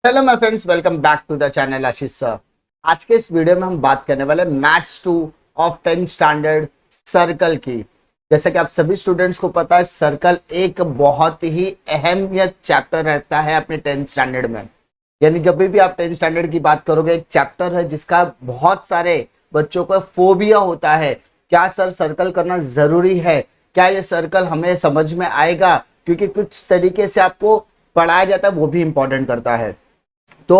Hello my friends, welcome back to the channel Ashish sir. आज के इस वीडियो में हम बात करने वाले maths 2 of 10th standard circle की। जैसे कि आप सभी स्टूडेंट्स को पता है, सर्कल एक बहुत ही अहमियत चैप्टर रहता है अपने 10th स्टैंडर्ड में। यानी जब भी आप 10th स्टैंडर्ड की बात करोगे, एक चैप्टर है जिसका बहुत सारे बच्चों को फोबिया होता है। क्या सर सर्कल करना जरूरी है? क्या ये सर्कल हमें समझ में आएगा? क्योंकि कुछ तरीके से आपको पढ़ाया जाता है, वो भी इंपॉर्टेंट करता है। तो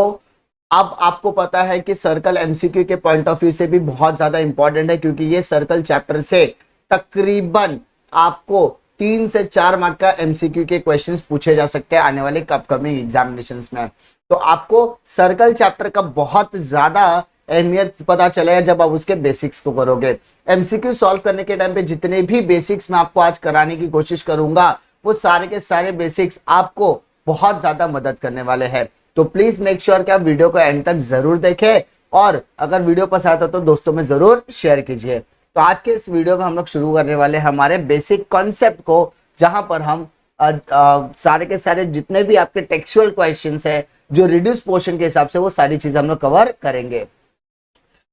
अब आपको पता है कि सर्कल एमसीक्यू के पॉइंट ऑफ व्यू से भी बहुत ज्यादा इंपॉर्टेंट है, क्योंकि ये सर्कल चैप्टर से तकरीबन आपको 3 से 4 मार्क का एमसीक्यू के क्वेश्चंस पूछे जा सकते हैं आने वाले अपकमिंग एग्जामिनेशंस में। तो आपको सर्कल चैप्टर का बहुत ज्यादा अहमियत पता चलेगा जब आप उसके बेसिक्स को करोगे। एमसीक्यू सॉल्व करने के टाइम पे जितने भी बेसिक्स मैं आपको आज कराने की कोशिश करूंगा, वो सारे के सारे बेसिक्स आपको बहुत ज्यादा मदद करने वाले हैं। तो प्लीज मेक श्योर कि आप वीडियो को एंड तक जरूर देखें, और अगर वीडियो पसंद आता तो दोस्तों में जरूर शेयर कीजिए। तो आज के इस वीडियो में हम लोग शुरू करने वाले हैं हमारे बेसिक कॉन्सेप्ट को, जहां पर हम सारे के सारे जितने भी आपके टेक्सचुअल क्वेश्चंस है जो रिड्यूस पोर्शन के हिसाब से, वो सारी चीजें हम लोग कवर करेंगे।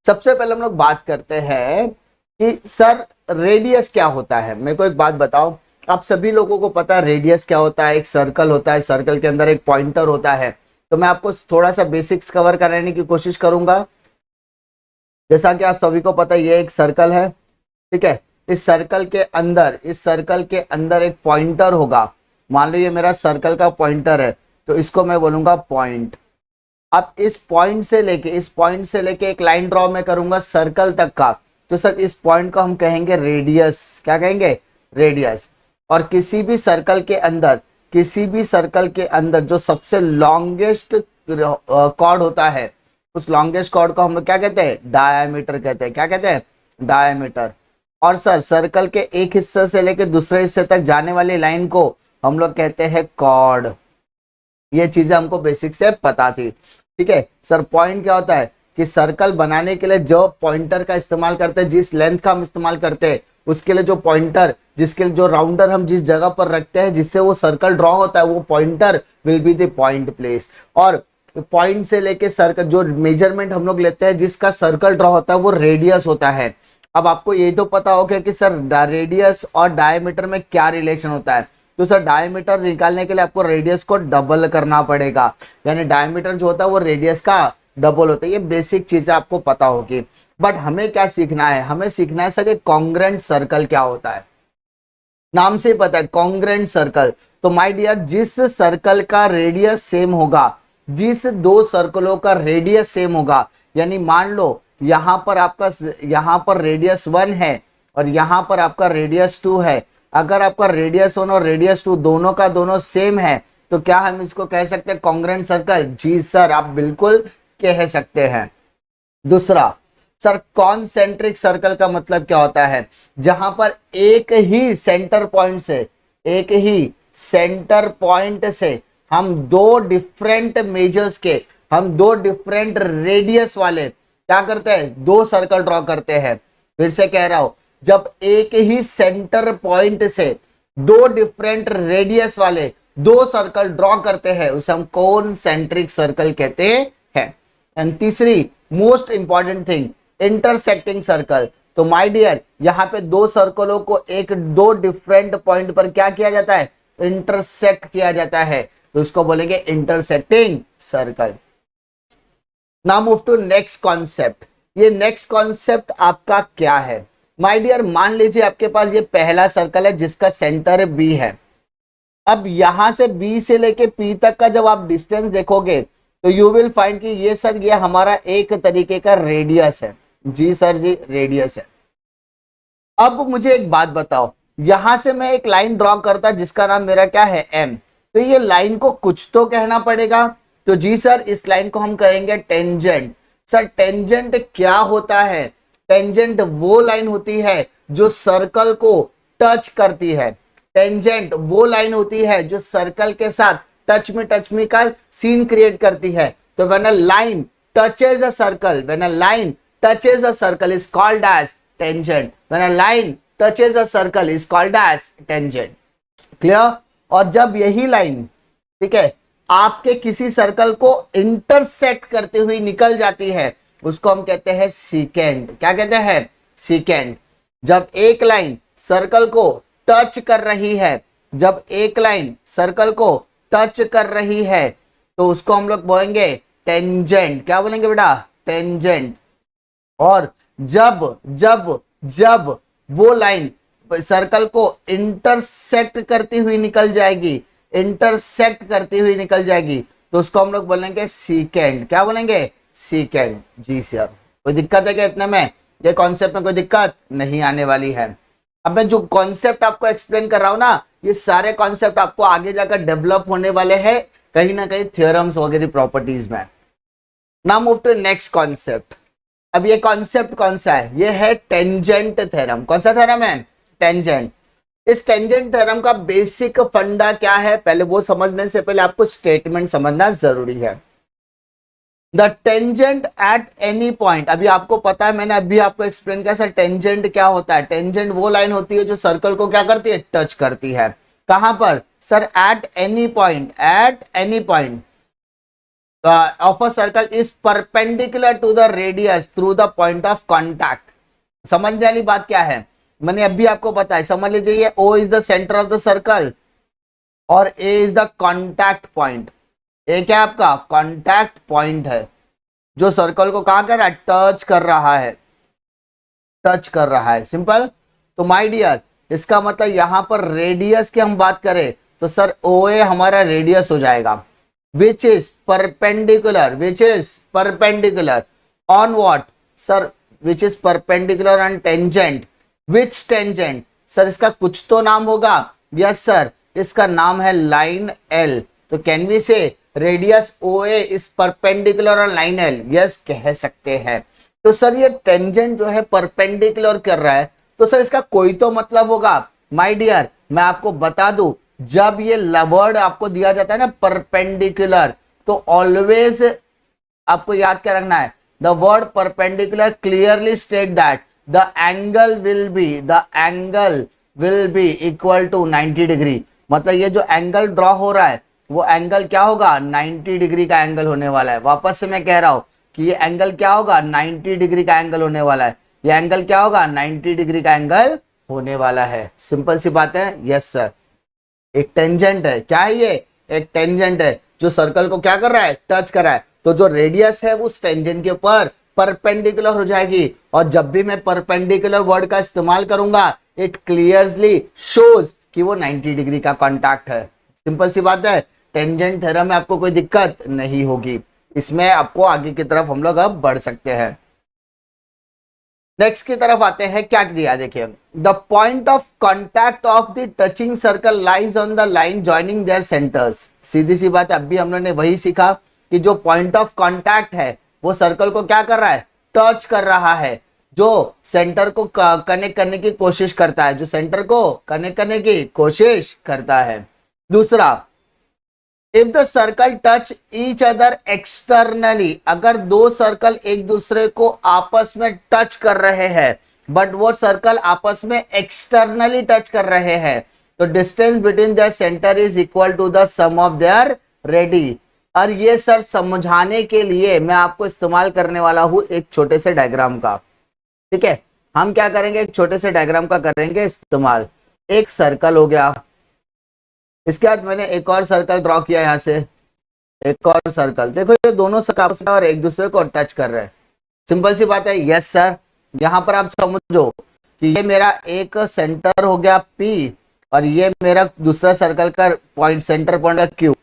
सबसे पहले हम लोग बात करते हैं कि सर रेडियस क्या होता है। मेरे को एक बात बताओ, आप सभी लोगों को पता है रेडियस क्या होता है। एक सर्कल होता है, सर्कल के अंदर एक पॉइंटर होता है। तो मैं आपको थोड़ा सा बेसिक्स कवर कराने की कोशिश करूंगा। जैसा कि आप सभी को पता है, ये एक सर्कल है, ठीक है। इस सर्कल के अंदर एक पॉइंटर होगा। मान लो ये मेरा सर्कल का पॉइंटर है, तो इसको मैं बोलूंगा पॉइंट। अब इस पॉइंट से लेके एक लाइन ड्रॉ मैं करूंगा सर्कल तक का। तो सर इस पॉइंट को हम कहेंगे रेडियस। क्या कहेंगे? रेडियस। और किसी भी सर्कल के अंदर जो सबसे लॉन्गेस्ट कॉर्ड होता है, उस लॉन्गेस्ट कॉर्ड को हम लोग क्या कहते हैं? डायमीटर कहते हैं। क्या कहते हैं? डायमीटर। और सर सर्कल के एक हिस्से से लेकर दूसरे हिस्से तक जाने वाली लाइन को हम लोग कहते हैं कॉर्ड। ये चीजें हमको बेसिक से पता थी, ठीक है। सर पॉइंट क्या होता है कि सर्कल बनाने के लिए जो पॉइंटर का इस्तेमाल करते हैं, जिस लेंथ का हम इस्तेमाल करते हैं, उसके लिए जो पॉइंटर, जिसके लिए जो राउंडर हम जिस जगह पर रखते हैं जिससे वो सर्कल ड्रॉ होता है, वो pointer will be the point place. और पॉइंट से लेके सर्कल जो मेजरमेंट हम लोग लेते हैं जिसका सर्कल ड्रॉ होता है, वो रेडियस होता है। अब आपको ये तो पता होगा कि सर रेडियस और डायमीटर में क्या रिलेशन होता है। तो सर डायमीटर निकालने के लिए आपको रेडियस को डबल करना पड़ेगा, यानी डायमीटर जो होता है वो रेडियस का डबल होता है। ये बेसिक चीजें आपको पता होगी। बट हमें क्या सीखना है? हमें सीखना है सर कि कॉन्ग्रेंट सर्कल क्या होता है। नाम से ही पता है कॉन्ग्रेंट सर्कल। तो माय डियर, जिस सर्कल का रेडियस सेम होगा, जिस दो सर्कलों का रेडियस सेम होगा, यानी मान लो यहाँ पर रेडियस 1 है और यहाँ पर आपका रेडियस 2 है। अगर आपका रेडियस 1 और रेडियस 2 दोनों का दोनों सेम है, तो क्या हम इसको कह सकते हैं कॉन्ग्रेंट सर्कल? जी सर, आप बिल्कुल कह सकते हैं। दूसरा, सर कॉन्सेंट्रिक सर्कल का मतलब क्या होता है? जहां पर एक ही सेंटर पॉइंट से हम दो डिफरेंट रेडियस वाले क्या करते हैं? दो सर्कल ड्रॉ करते हैं। फिर से कह रहा हूं, जब एक ही सेंटर पॉइंट से दो डिफरेंट रेडियस वाले दो सर्कल ड्रॉ करते हैं, उसे हम कॉन्सेंट्रिक सर्कल कहते हैं। एंड तीसरी most important thing, intersecting circle. तो माय डियर, यहां पे दो सर्कलों को दो डिफरेंट पॉइंट पर क्या किया जाता है? इंटरसेक्ट किया जाता है। तो इसको बोलेंगे intersecting circle. Now move to next concept. ये नेक्स्ट कॉन्सेप्ट आपका क्या है? माय डियर, मान लीजिए आपके पास ये पहला सर्कल है जिसका सेंटर बी है। अब यहां से बी से लेके पी तक का जब आप डिस्टेंस देखोगे, तो यू विल फाइंड कि ये सर ये हमारा एक तरीके का रेडियस है। जी सर जी, रेडियस है। अब मुझे एक बात बताओ, यहां से मैं एक लाइन ड्रॉ करता जिसका नाम मेरा क्या है? एम। तो ये लाइन को कुछ तो कहना पड़ेगा। तो जी सर, इस लाइन को हम कहेंगे टेंजेंट। सर टेंजेंट क्या होता है? टेंजेंट वो लाइन होती है जो सर्कल को टच करती है। टेंजेंट वो लाइन होती है जो सर्कल के साथ टच में का सीन क्रिएट करती है। तो when a line touches a circle is called as tangent. When a line touches a circle is called as tangent. Clear? और जब यही लाइन, ठीक है, आपके किसी सर्कल को इंटरसेक्ट करते हुए निकल जाती है उसको हम कहते हैं सीकेंड। क्या कहते हैं? सीकेंड। जब एक लाइन सर्कल को टच कर रही है, जब एक लाइन सर्कल को टच कर रही है तो उसको हम लोग बोलेंगे टेंजेंट। क्या बोलेंगे बेटा? टेंजेंट। और जब जब जब वो लाइन सर्कल को इंटरसेक्ट करती हुई निकल जाएगी, इंटरसेक्ट करती हुई निकल जाएगी तो उसको हम लोग बोलेंगे सीकेंड। क्या बोलेंगे? सीकेंड। जी सर, कोई दिक्कत है क्या इतने में? ये कॉन्सेप्ट में कोई दिक्कत नहीं आने वाली है। अब मैं जो कॉन्सेप्ट आपको एक्सप्लेन कर रहा हूं ना, ये सारे कॉन्सेप्ट आपको आगे जाकर डेवलप होने वाले हैं कहीं ना कहीं थ्योरम्स वगैरह प्रॉपर्टीज में। Now move to next concept. अब ये कॉन्सेप्ट कौन सा है? ये है टेंजेंट थ्योरम। कौन सा थ्योरम है? टेंजेंट। इस टेंजेंट थ्योरम का बेसिक फंडा क्या है, पहले वो समझने से पहले आपको स्टेटमेंट समझना जरूरी है। The tangent at any point, अभी आपको पता है, मैंने अभी आपको एक्सप्लेन किया सर टेंजेंट क्या होता है। टेंजेंट वो लाइन होती है जो सर्कल को क्या करती है? टच करती है। कहां पर sir? At any point. At any point of a circle is perpendicular to the radius through the point of contact. समझने वाली बात क्या है? मैंने अभी आपको बताया, समझ लीजिए O is the centre of the circle और A is the contact point. A क्या आपका? कॉन्टैक्ट पॉइंट है जो सर्कल को कहां कर रहा है? टच कर रहा है, टच कर रहा है। सिंपल। तो माय डियर, इसका मतलब यहां पर रेडियस की हम बात करें तो सर OA हमारा रेडियस हो जाएगा, which is perpendicular, which is perpendicular on what sir? Which is perpendicular on tangent. Which tangent sir? इसका कुछ तो नाम होगा। यस सर, इसका नाम है लाइन L। तो कैन वी से radius OA is perpendicular on line L? Yes, कह सकते हैं। तो सर ये टेंजेंट जो है परपेंडिकुलर कर रहा है तो सर इसका कोई तो मतलब होगा। माय डियर, मैं आपको बता दूं, जब ये वर्ड आपको दिया जाता है ना परपेंडिकुलर, तो ऑलवेज आपको याद क्या रखना है? The word perpendicular clearly state that the angle will be equal to 90 degree. मतलब ये जो एंगल ड्रॉ हो रहा है वो एंगल क्या होगा? 90 डिग्री का एंगल होने वाला है। वापस से मैं कह रहा हूं कि ये एंगल क्या होगा? 90 डिग्री का एंगल होने वाला है। ये एंगल क्या होगा? 90 डिग्री का एंगल होने वाला है। सिंपल सी बात है। यस सर, एक टेंजेंट है। क्या है ये? एक टेंजेंट है जो सर्कल को क्या कर रहा है? टच कर रहा है। तो जो रेडियस है वो उस टेंजेंट के ऊपर परपेंडिकुलर हो जाएगी। और जब भी मैं परपेंडिकुलर वर्ड का इस्तेमाल करूंगा इट क्लियरली शोज कि वो 90 डिग्री का कॉन्टैक्ट है। सिंपल सी बात है। टेंजेंट थ्योरम में आपको कोई दिक्कत नहीं होगी। इसमें आपको आगे की तरफ हम लोग अब बढ़ सकते हैं। नेक्स्ट की तरफ आते हैं। क्या दिया देखिए, the point of contact of the touching circle lies on the line joining their centres. सीधी सी बात है, अभी हम लोगों ने वही सीखा कि जो पॉइंट ऑफ कॉन्टैक्ट है वो सर्कल को क्या कर रहा है? टच कर रहा है, जो सेंटर को कनेक्ट करने की कोशिश करता है, जो सेंटर को कनेक्ट करने की कोशिश करता है। दूसरा, if the circle touch each other externally, अगर दो सर्कल एक दूसरे को आपस में टच कर रहे हैं बट वो सर्कल आपस में एक्सटर्नली टच कर रहे हैं तो distance between their centre is equal to the sum of their radii. और ये सर समझाने के लिए मैं आपको इस्तेमाल करने वाला हूं एक छोटे से डायग्राम का। ठीक है, हम क्या करेंगे? एक छोटे से डायग्राम का करेंगे इस्तेमाल। एक सर्कल हो गया, इसके बाद मैंने एक और सर्कल ड्रॉ किया, यहां से एक और सर्कल। देखो ये दोनों सर्कल आपस में और एक दूसरे को टच कर रहे हैं। सिंपल सी बात है। यस सर, यहां पर आप समझो कि ये मेरा एक सेंटर हो गया P और ये मेरा दूसरा सर्कल का पॉइंट, सेंटर पॉइंट का Q।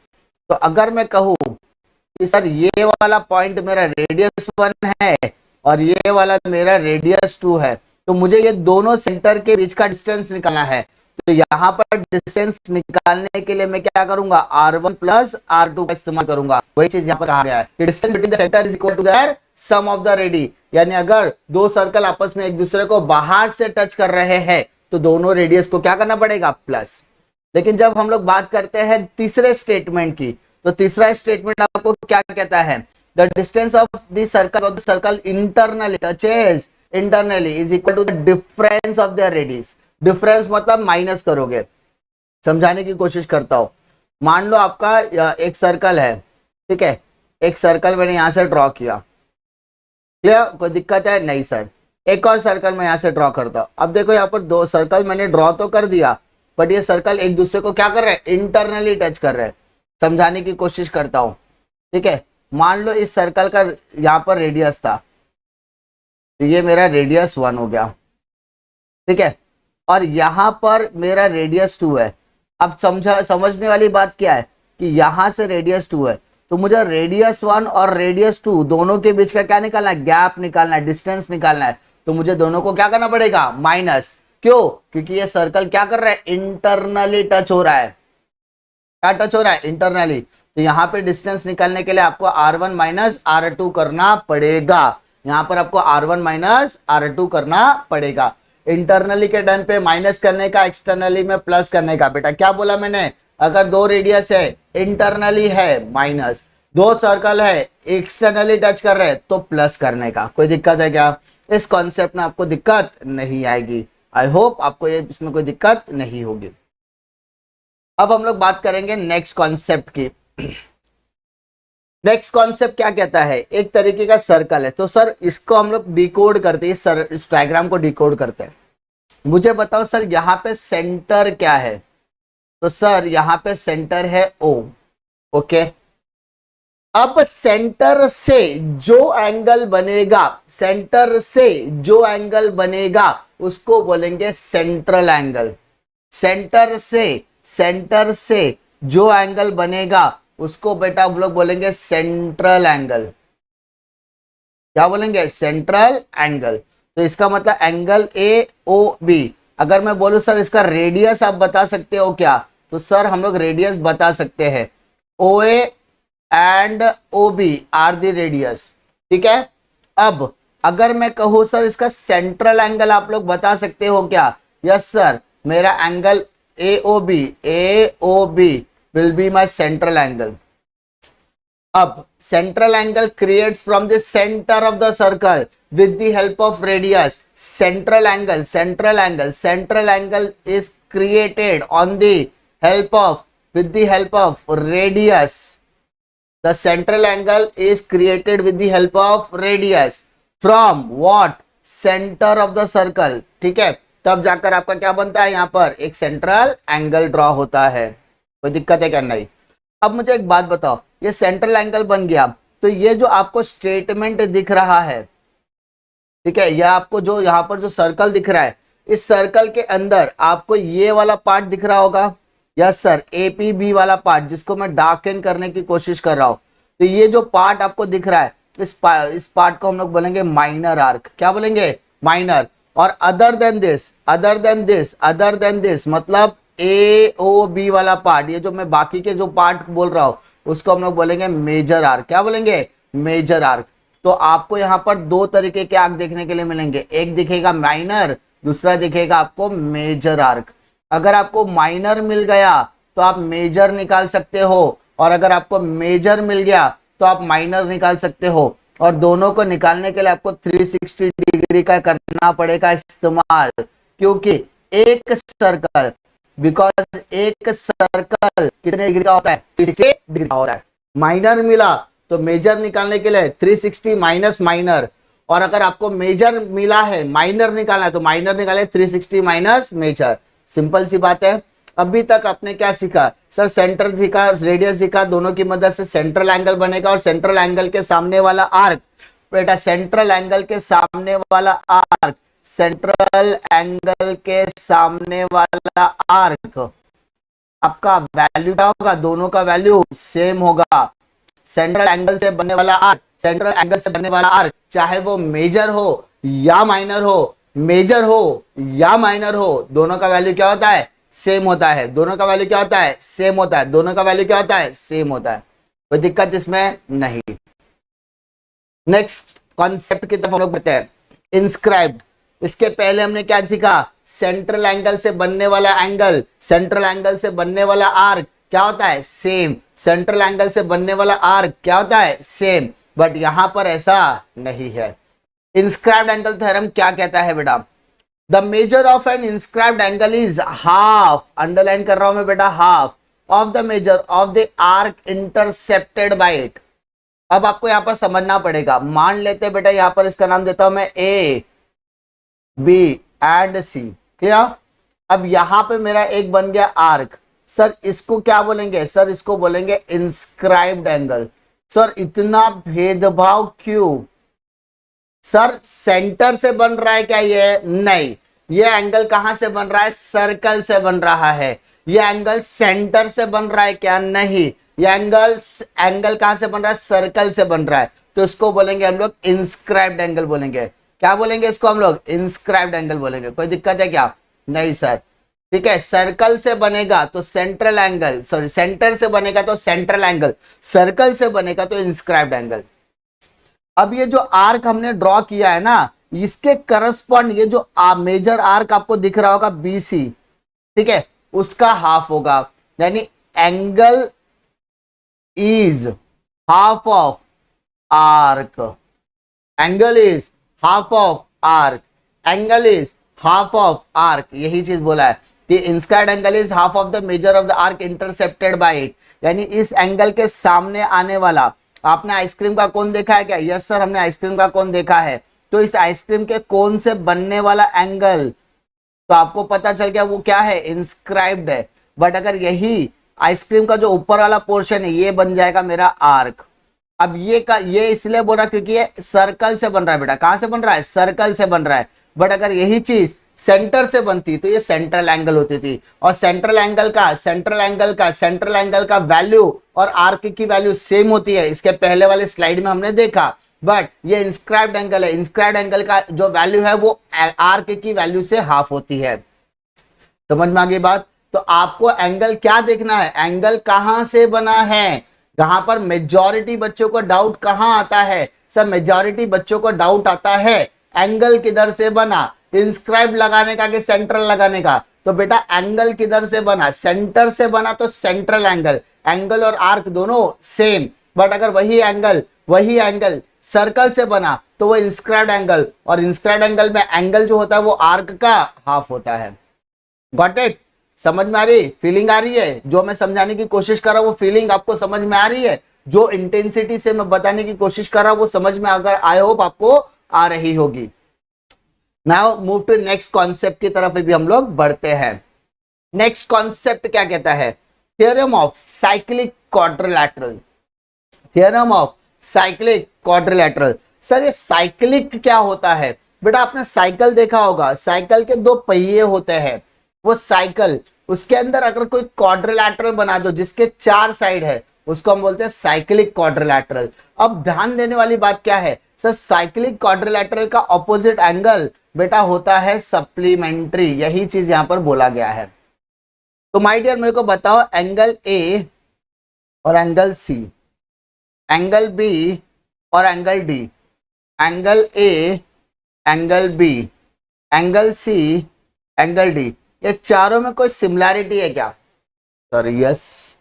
तो अगर मैं कहूं कि सर ये वाला पॉइंट मेरा रेडियस 1 है और ये वाला मेरा रेडियस 2 है, तो मुझे ये दोनों सेंटर के बीच का डिस्टेंस निकालना है। तो यहाँ पर डिस्टेंस निकालने के लिए मैं क्या करूंगा? R1 प्लस R2 का इस्तेमाल करूंगा। वही चीज यहाँ पर कहा गया है, distance between the centre is equal to their sum of the radii. यानी अगर दो सर्कल आपस में एक दूसरे को बाहर से टच कर रहे हैं तो दोनों रेडियस को क्या करना पड़ेगा? प्लस। लेकिन जब हम लोग बात करते हैं तीसरे स्टेटमेंट की, तो तीसरा स्टेटमेंट आपको क्या कहता है? The distance of the circle internally touches internally is equal to the difference of their radius. Difference मतलब माइनस करोगे, समझाने की कोशिश करता हूं। मान लो आपका एक सर्कल है, ठीक है, एक सर्कल मैंने यहां से ड्रॉ किया, क्लियर, कोई दिक्कत है नहीं सर। एक और सर्कल मैं यहां से ड्रॉ करता हूं। अब देखो यहाँ पर दो सर्कल मैंने ड्रॉ तो कर दिया, बट ये सर्कल एक दूसरे को क्या कर रहे हैं, इंटरनली टच कर रहे हैं। समझाने की कोशिश करता हूं, ठीक है। मान लो इस सर्कल का यहाँ पर रेडियस था, तो ये मेरा रेडियस 1 हो गया, ठीक है, और यहां पर मेरा रेडियस 2 है। अब समझने वाली बात क्या है कि यहां से रेडियस 2 है, तो मुझे रेडियस 1 और रेडियस 2 दोनों के बीच का क्या निकालना है, गैप निकालना है, डिस्टेंस निकालना है। तो मुझे दोनों को क्या करना पड़ेगा, माइनस। क्यों, क्योंकि ये सर्कल क्या कर रहा है, इंटरनली टच हो रहा है। क्या टच हो रहा है, इंटरनली। तो यहाँ पे डिस्टेंस निकालने के लिए आपको R1 माइनस R2 करना पड़ेगा। यहाँ पर आपको R1 माइनस R2 करना पड़ेगा। इंटरनली के टाइम पे माइनस करने का, एक्सटर्नली में प्लस करने का। बेटा क्या बोला मैंने, अगर दो रेडियस है, इंटरनली है माइनस, दो सर्कल है एक्सटर्नली टच कर रहे हैं तो प्लस करने का। कोई दिक्कत है क्या, इस कॉन्सेप्ट में आपको दिक्कत नहीं आएगी। आई होप आपको ये इसमें कोई दिक्कत नहीं होगी। अब हम लोग बात करेंगे नेक्स्ट कॉन्सेप्ट की। नेक्स्ट कॉन्सेप्ट क्या कहता है, एक तरीके का सर्कल है, तो सर इसको हम लोग डिकोड करते हैं, सर इस डायग्राम को डिकोड करते हैं। मुझे बताओ सर यहाँ पे सेंटर क्या है, तो सर यहाँ पे सेंटर है O, ओके। अब सेंटर से जो एंगल बनेगा, सेंटर से जो एंगल बनेगा उसको बोलेंगे सेंट्रल एंगल। सेंटर से जो एंगल बनेगा उसको बेटा हम लोग बोलेंगे सेंट्रल एंगल। क्या बोलेंगे, सेंट्रल एंगल। तो इसका मतलब एंगल AOB। अगर मैं बोलूं सर इसका रेडियस आप बता सकते हो क्या, तो सर हम लोग रेडियस बता सकते हैं। OA and OB are the radius, ठीक है। अब अगर मैं कहूं सर इसका सेंट्रल एंगल आप लोग बता सकते हो क्या, यस सर, मेरा angle AOB will be my central angle. अब central angle creates from the center of the circle with the help of radius. Central angle is created on the help of, with the help of radius. The central angle is created with the help of radius from what, center of the circle, ठीक है। तब जाकर आपका क्या बनता है, यहाँ पर एक सेंट्रल एंगल ड्रॉ होता है। कोई दिक्कत है क्या, नहीं। अब मुझे एक बात बताओ, ये सेंट्रल एंगल बन गया, तो ये जो आपको स्टेटमेंट दिख रहा है, ठीक है, ये आपको जो यहाँ पर जो सर्कल दिख रहा है, इस सर्कल के अंदर आपको ये वाला पार्ट दिख रहा होगा, यस सर, APB वाला पार्ट, जिसको मैं डार्कन करने की कोशिश कर रहा हूं। तो ये जो पार्ट आपको दिख रहा है, इस पार्ट को हम लोग बोलेंगे माइनर आर्क। क्या बोलेंगे, माइनर। और अदर देन दिस मतलब AOB वाला पार्ट, ये जो मैं बाकी के जो पार्ट बोल रहा हूं उसको हम लोग बोलेंगे मेजर आर्क। क्या बोलेंगे, मेजर आर्क। तो आपको यहाँ पर दो तरीके के आर्क देखने के लिए मिलेंगे, एक दिखेगा माइनर, दूसरा दिखेगा आपको मेजर आर्क। अगर आपको माइनर मिल गया तो आप मेजर निकाल सकते हो, और अगर आपको मेजर मिल गया तो आप माइनर निकाल सकते हो। और दोनों को निकालने के लिए आपको 360 डिग्री का करना पड़ेगा इस्तेमाल, क्योंकि एक सर्कल, बिकॉज एक सर्कल कितने डिग्री का होता है, 360 डिग्री का होता है। माइनर मिला तो मेजर निकालने के लिए 360 माइनस माइनर, और अगर आपको मेजर मिला है माइनर निकालना है तो माइनर निकाले 360 माइनस मेजर। सिंपल सी बात है। अभी तक आपने क्या सीखा, सर सेंटर सीखा, रेडियस सीखा, दोनों की मदद से सेंट्रल एंगल बनेगा, और सेंट्रल एंगल के सामने वाला आर्क, बेटा सेंट्रल एंगल के सामने वाला आर्क, सेंट्रल एंगल के सामने वाला आर्क आपका वैल्यू क्या होगा, दोनों का वैल्यू सेम होगा। सेंट्रल एंगल से बनने वाला आर्क, सेंट्रल एंगल से बनने वाला आर्क, चाहे वो मेजर हो या माइनर हो, मेजर हो या माइनर हो, दोनों का वैल्यू क्या होता है, सेम होता है। दोनों का वैल्यू क्या होता है, सेम होता है। दोनों का वैल्यू क्या होता है, सेम होता है। कोई दिक्कत इसमें नहीं। नेक्स्ट कॉन्सेप्ट की तरफ हम लोग बढ़ते हैं, इंस्क्राइब्ड। इसके पहले हमने क्या सीखा, सेंट्रल एंगल से बनने वाला एंगल, सेंट्रल एंगल से बनने वाला आर्क क्या होता है, सेम। सेंट्रल एंगल से बनने वाला आर्क क्या होता है, सेम। बट यहां पर ऐसा नहीं है। इंस्क्राइब्ड एंगल थ्योरम क्या कहता है बेटा, the measure of an inscribed angle is half, underline कर रहा हूं मैं बेटा, half of the measure of the arc intercepted by it. अब आपको यहां पर समझना पड़ेगा, मान लेते बेटा यहां पर इसका नाम देता हूं मैं A B and C, clear. अब यहां पे मेरा एक बन गया आर्क, सर इसको क्या बोलेंगे, सर इसको बोलेंगे इंस्क्राइब्ड एंगल। सर इतना भेदभाव क्यों, सर सेंटर से बन रहा है क्या ये, नहीं, ये एंगल कहां से बन रहा है, सर्कल से बन रहा है। ये एंगल सेंटर से बन रहा है क्या, नहीं, ये एंगल कहां से बन रहा है, सर्कल से बन रहा है। तो इसको बोलेंगे हम लोग इंस्क्राइब्ड एंगल बोलेंगे। क्या बोलेंगे इसको हम लोग, इंस्क्राइब्ड एंगल बोलेंगे। कोई दिक्कत है क्या, नहीं सर, ठीक है। सर्कल से बनेगा तो सेंट्रल एंगल, सॉरी सेंटर से बनेगा तो सेंट्रल एंगल, सर्कल से बनेगा तो इंस्क्राइब्ड एंगल। अब ये जो आर्क हमने ड्रॉ किया है ना, इसके करस्पॉन्ड ये जो मेजर आर्क आपको दिख रहा होगा बीसी, ठीक है, उसका हाफ होगा, यानी angle is half of arc, angle is half of arc, angle is half of arc, यही चीज बोला है कि inscribed angle is half of the measure of the arc intercepted by it, यानी इस एंगल के सामने आने वाला। आपने आइसक्रीम का कोन देखा है क्या, यस सर हमने आइसक्रीम का कोन देखा है। तो इस आइसक्रीम के कोन से बनने वाला एंगल, तो आपको पता चल गया वो क्या है, इंस्क्राइब्ड है। बट अगर यही आइसक्रीम का जो ऊपर वाला पोर्शन है ये बन जाएगा मेरा आर्क। अब ये इसलिए बोल रहा क्योंकि ये सर्कल से बन रहा है बेटा, कहां से बन रहा है, सर्कल से बन रहा है। बट अगर यही चीज सेंटर से बनती तो ये सेंट्रल एंगल होती थी, और सेंट्रल एंगल का वैल्यू और आर्क की वैल्यू सेम होती है, इसके पहले वाले स्लाइड में हमने देखा। बट ये इंस्क्राइब्ड एंगल है, इंस्क्राइब्ड एंगल का जो वैल्यू है वो आर्क की वैल्यू से हाफ होती है। समझ में आ गई बात। तो आपको एंगल क्या देखना है, एंगल कहां से बना है। जहां पर मेजॉरिटी बच्चों को डाउट कहां आता है, सब मेजॉरिटी बच्चों को डाउट आता है एंगल किधर से बना, इंस्क्राइब लगाने का कि सेंट्रल लगाने का। तो बेटा एंगल किधर से बना, सेंटर से बना तो सेंट्रल एंगल, एंगल और आर्क दोनों सेम। बट अगर वही एंगल सर्कल से बना तो वो इंस्क्राइब्ड एंगल, और इंस्क्राइब्ड एंगल में एंगल जो होता है वो आर्क का हाफ होता है। गॉट इट, समझ में आ रही, फीलिंग आ रही है, जो मैं समझाने की कोशिश कर रहा हूं वो फीलिंग आपको समझ में आ रही है, जो इंटेंसिटी से मैं बताने की कोशिश कर रहा हूं वो समझ में अगर आई होप आपको आ रही होगी। Now move to next concept की तरफ भी हम लोग बढ़ते हैं। नेक्स्ट कॉन्सेप्ट क्या कहता है, theorem of cyclic quadrilateral. Theorem of cyclic quadrilateral. Sir ये साइक्लिक क्या होता है, बेटा आपने साइकिल देखा होगा, साइकिल के दो पहिए होते हैं, वो साइकिल उसके अंदर अगर कोई क्वाड्रिलैटरल बना दो जिसके चार साइड है उसको हम बोलते हैं साइक्लिक क्वाड्रिलैटरल। अब ध्यान देने वाली बात क्या है, सर साइक्लिक क्वाड्रिलैटरल का ऑपोजिट एंगल बेटा होता है सप्लीमेंट्री, यही चीज यहां पर बोला गया है। तो माय डियर मेरे को बताओ एंगल ए और एंगल सी, एंगल बी और angle D, angle A, angle B, angle C, angle D, ये चारों में कोई सिमिलैरिटी है क्या, सर यस।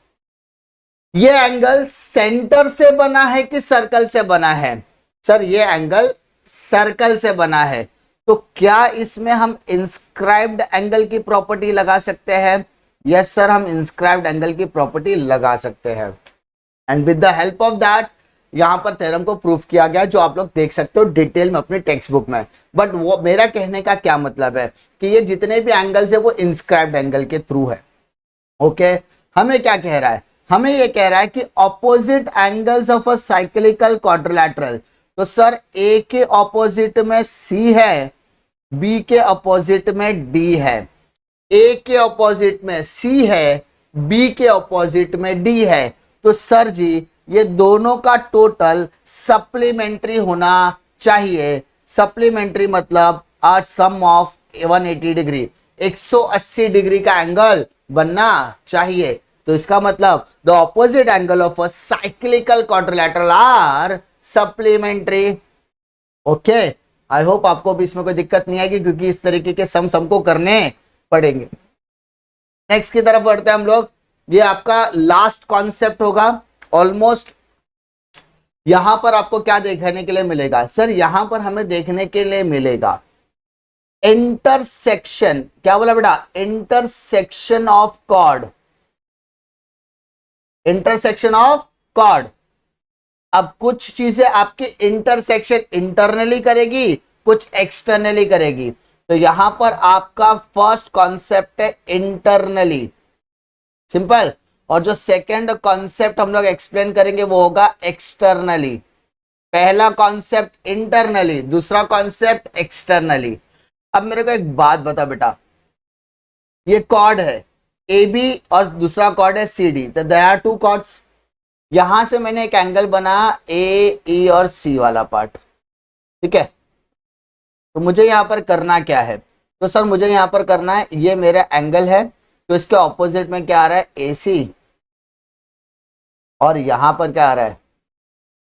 ये एंगल सेंटर से बना है कि सर्कल से बना है, सर ये एंगल सर्कल से बना है। तो क्या इसमें हम इंस्क्राइब्ड एंगल की प्रॉपर्टी लगा सकते हैं, यस सर हम इंस्क्राइब्ड एंगल की प्रॉपर्टी लगा सकते हैं। And with the help of that यहां पर थ्योरम को प्रूफ किया गया, जो आप लोग देख सकते हो डिटेल में अपने टेक्स्ट बुक में। बट वो मेरा कहने का क्या मतलब है कि ये जितने भी एंगल्स है वो इंस्क्राइब्ड एंगल के थ्रू है। ओके, हमें क्या कह रहा है, हमें ये कह रहा है कि opposite angles of a cyclical quadrilateral. तो सर ए के ऑपोजिट में सी है, बी के ऑपोजिट में डी है, ए के ऑपोजिट में सी है, बी के ऑपोजिट में डी है। तो सर जी ये दोनों का टोटल सप्लीमेंट्री होना चाहिए। सप्लीमेंट्री मतलब are sum of 180 degree, 180 degree का एंगल बनना चाहिए। तो इसका मतलब the opposite angle of a cyclical quadrilateral are supplementary. Okay, I hope आपको भी इसमें कोई दिक्कत नहीं आएगी क्योंकि इस तरीके के सम हमको करने पड़ेंगे। नेक्स्ट की तरफ बढ़ते हैं हम लोग। ये आपका लास्ट कॉन्सेप्ट होगा ऑलमोस्ट। यहां पर आपको क्या देखने के लिए मिलेगा, सर यहां पर हमें देखने के लिए मिलेगा इंटरसेक्शन। क्या बोला बेटा, intersection of chord. Intersection of chord. अब कुछ चीजें आपकी इंटरसेक्शन इंटरनली करेगी, कुछ एक्सटर्नली करेगी। तो यहां पर आपका फर्स्ट कॉन्सेप्ट है इंटरनली, सिंपल। और जो सेकंड कॉन्सेप्ट हम लोग एक्सप्लेन करेंगे वो होगा एक्सटर्नली। पहला कॉन्सेप्ट इंटरनली, दूसरा कॉन्सेप्ट एक्सटर्नली। अब मेरे को एक बात बता बेटा, ये कॉर्ड है ए बी और दूसरा कॉर्ड है सी डी, तो देयर आर टू कॉर्ड्स। यहां से मैंने एक एंगल बना ए ई और सी वाला पार्ट, ठीक है। तो मुझे यहां पर करना क्या है, तो सर मुझे यहां पर करना है, ये मेरा एंगल है, तो इसके ऑपोजिट में क्या आ रहा है ए सी, और यहां पर क्या आ रहा है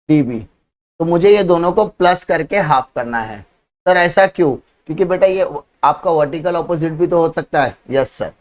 डी बी। तो मुझे ये दोनों को प्लस करके हाफ करना है। सर ऐसा क्यों? क्योंकि बेटा ये आपका वर्टिकल ऑपोजिट भी तो हो सकता है। यस सर,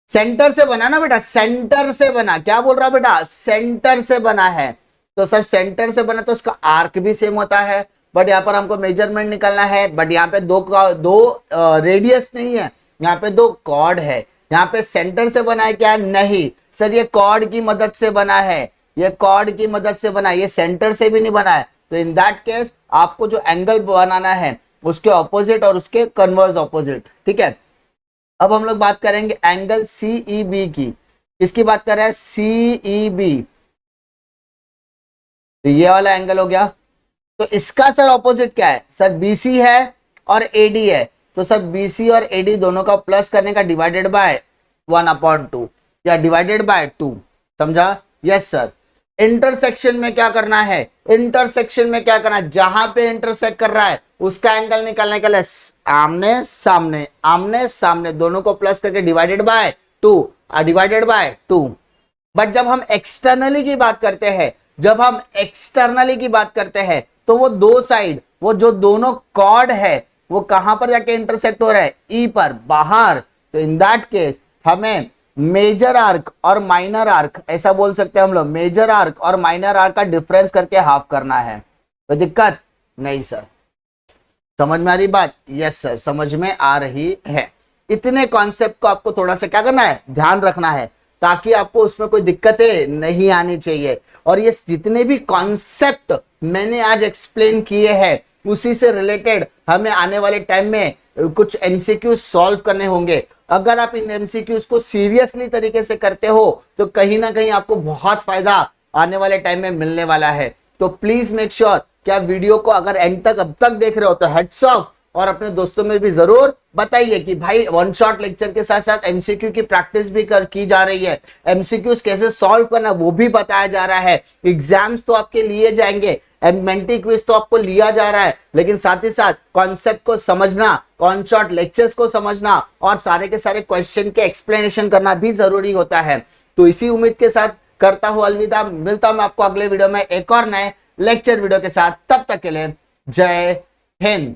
सेंटर से बना ना बेटा, सेंटर से बना। क्या बोल रहा बेटा? सेंटर से बना है। तो सर सेंटर से बना तो उसका आर्क भी सेम होता है, बट यहाँ पर हमको मेजरमेंट निकालना है। बट यहाँ पे दो रेडियस नहीं है, यहाँ पे दो कॉर्ड है। यहाँ पे सेंटर से बना है क्या? नहीं सर, ये कॉर्ड की मदद से बना है, ये कॉर्ड की मदद से बना है, ये सेंटर से भी नहीं बना है। तो इन दैट केस आपको जो एंगल बनाना है उसके ऑपोजिट और उसके कन्वर्स ऑपोजिट, ठीक है। अब हम लोग बात करेंगे एंगल सी ई बी की। किसकी बात कर रहे हैं? सी ई बी। तो ये वाला एंगल हो गया। तो इसका सर ऑपोजिट क्या है? सर बीसी है और एडी है। तो सर बीसी और एडी दोनों का प्लस करने का डिवाइडेड बाय 1/2 या डिवाइडेड बाय 2, समझा? Yes sir. इंटरसेक्शन में क्या करना है? इंटरसेक्शन में क्या करना है? जहां पे इंटरसेक्ट कर रहा है उसका एंगल निकालने के लिए आमने सामने, आमने सामने दोनों को प्लस करके divided by 2, divided by 2। But जब हम एक्सटर्नली की बात करते हैं, जब हम एक्सटर्नली की बात करते हैं, तो वो दो साइड, वो जो दोनों कॉर्ड है वो कहां पर जाके इंटरसेक्ट हो रहा है? ई पर, बाहर। तो इन दैट केस हमें मेजर आर्क और माइनर आर्क, ऐसा बोल सकते हैं हम लोग, मेजर आर्क और माइनर आर्क का डिफरेंस करके हाफ करना है। तो दिक्कत नहीं सर, समझ में आ रही बात? यस सर, समझ में आ रही है। इतने कॉन्सेप्ट को आपको थोड़ा सा क्या करना है? ध्यान रखना है, ताकि आपको उसमें कोई दिक्कतें नहीं आनी चाहिए। और ये जितने भी कॉन्सेप्ट मैंने आज एक्सप्लेन किए हैं उसी से रिलेटेड हमें आने वाले टाइम में कुछ एमसीक्यू सॉल्व करने होंगे। अगर आप इन एमसीक्यूज को सीरियसली तरीके से करते हो तो कहीं ना कहीं आपको बहुत फायदा आने वाले टाइम में मिलने वाला है। तो प्लीज मेक श्योर कि आप वीडियो को अगर एंड तक अब तक देख रहे हो तो हेड्स ऑफ, और अपने दोस्तों में भी जरूर बताइए कि भाई वन शॉट लेक्चर के साथ साथ एमसीक्यू की प्रैक्टिस भी की जा रही है, एमसीक्यूज कैसे सॉल्व करना वो भी बताया जा रहा है। एग्जाम्स तो आपके लिए जाएंगे, मेंटी क्विज तो आपको लिया जा रहा है, लेकिन साथ ही साथ कॉन्सेप्ट को समझना, वन शॉट लेक्चर्स को समझना और सारे के सारे क्वेश्चन के एक्सप्लेनेशन करना भी जरूरी होता है। तो इसी उम्मीद के साथ करता हूं अलविदा, मिलता हूं मैं आपको अगले वीडियो में एक और नए लेक्चर वीडियो के साथ। तब तक के लिए जय हिंद।